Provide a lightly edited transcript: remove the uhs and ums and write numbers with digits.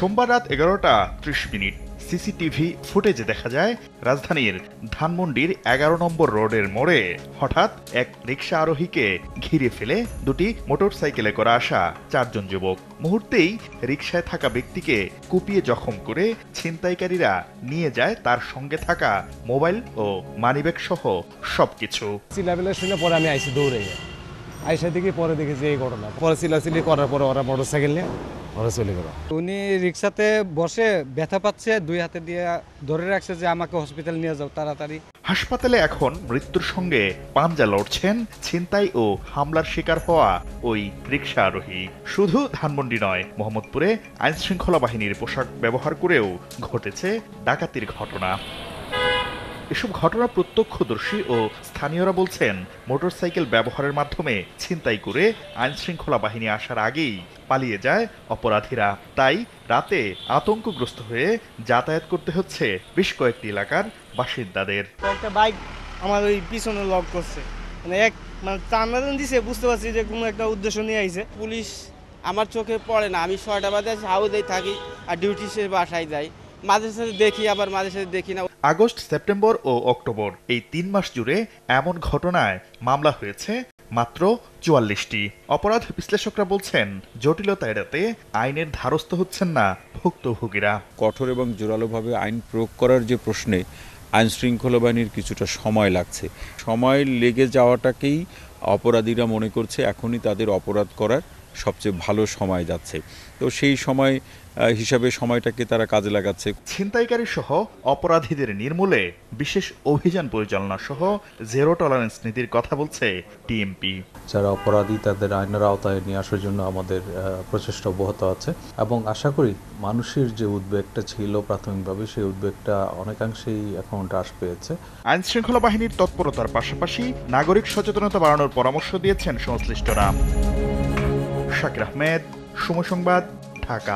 সোমবার রাত 11:30 সিসিটিভি ফুটেজে দেখা যায় রাজধানীর ধানমন্ডির 11 নম্বর রোডের মোড়ে হঠাৎ এক রিকশা আরোহীকে ঘিরে ফেলে দুটি মোটরসাইকেলে করে আসা 4 জন যুবক। মুহূর্তেই রিকশায় থাকা ব্যক্তিকে কুপিয়ে জখম করে ছিনতাইকারীরা নিয়ে যায় তার সঙ্গে থাকা মোবাইল ও মানিব্যাগ সহ সবকিছু। চিল্লাপিল্লা শুনে পরে আমি আইসি দৌড়ে আইসা দিকে পরে দেখেছি এই ঘটনা। পরে চিল্লাচিল্লি করার পরে ওরা মোটরসাইকেল নিয়ে ওরা চলে গেল। উনি রিক্সাতে বসে ব্যথা পাচ্ছে, 2 হাতে দিয়ে ধরে রাখছে যে আমাকে হসপিটাল নিয়ে যাও তাড়াতাড়ি। হাসপাতালে এখন মৃত্যুর সঙ্গে পাঞ্জা লড়ছেন ছিনতাই ও হামলার শিকার হওয়া ওই রিকশা আরোহী। শুধু ধানমন্ডি নয়, মোহাম্মদপুরে আইনশৃঙ্খলা বাহিনীর পোশাক ব্যবহার করেও ঘটেছে ডাকাতির ঘটনা। এসব ঘটনা প্রত্যক্ষদর্শী ও স্থানীয়রা বলছেন, মোটরসাইকেল ব্যবহারের মাধ্যমে ছিনতাই করে আইনশৃঙ্খলা বাহিনী আসার আগেই পালিয়ে যায় অপরাধীরা। তাই রাতে আতঙ্কগ্রস্ত হয়ে যাতায়াত করতে হচ্ছে বেশ কয়েকটি এলাকার বাসিন্দাদের। একটা বাইক আমার ওই পিছনে লক করছে, মানে টানাটান দিছে, বুঝতে পারছি যে কোনো একটা উদ্দেশ্য নিয়ে আইছে। পুলিশ আমার চোখে পড়ে না, আমি 6টা বাজে হাউসেই থাকি আর ডিউটি শেষে বাসায় যাই। মাঝে সাথে দেখি, আবার মাঝে সাথে দেখি না। আগস্ট, সেপ্টেম্বর ও অক্টোবর এই 3 মাস জুড়ে এমন ঘটনায় মামলা হয়েছে মাত্র 44টি। অপরাধ বিশ্লেষকরা বলছেন, জটিলতা এড়াতে আইনের ধারস্থ হচ্ছেন না ভুক্তভোগীরা। কঠোর এবং জোরালোভাবে আইন প্রয়োগ করার যে প্রশ্নে আইন শৃঙ্খলা বাহিনীর কিছুটা সময় লাগছে। সময় লেগে যাওয়াটাকেই অপরাধীরা মনে করছে এখনই তাদের অপরাধ করার সবচেয়ে ভালো সময় যাচ্ছে। তো সেই সময় হিসাবে সময়টাকে তারা কাজে লাগাচ্ছে। ছিনতাইকারী সহ অপরাধীদের নির্মূলে বিশেষ অভিযান পরিচালনা সহ জিরো টলারেন্স নীতির কথা বলছে টিএমপি। যারা অপরাধী তাদের আইনের আওতায় নিয়ে আসার জন্য আমাদের প্রচেষ্টা অব্যাহত আছে এবং আশা করি মানুষের যে উদ্বেগটা ছিল প্রাথমিকভাবে সেই উদ্বেগটা অনেকাংশেই এখন হ্রাস পেয়েছে। আইন শৃঙ্খলা বাহিনীর তৎপরতার পাশাপাশি নাগরিক সচেতনতা বাড়ানোর পরামর্শ দিয়েছেন সংশ্লিষ্টরা। শাকির আহমেদ, সময় সংবাদ, ঢাকা।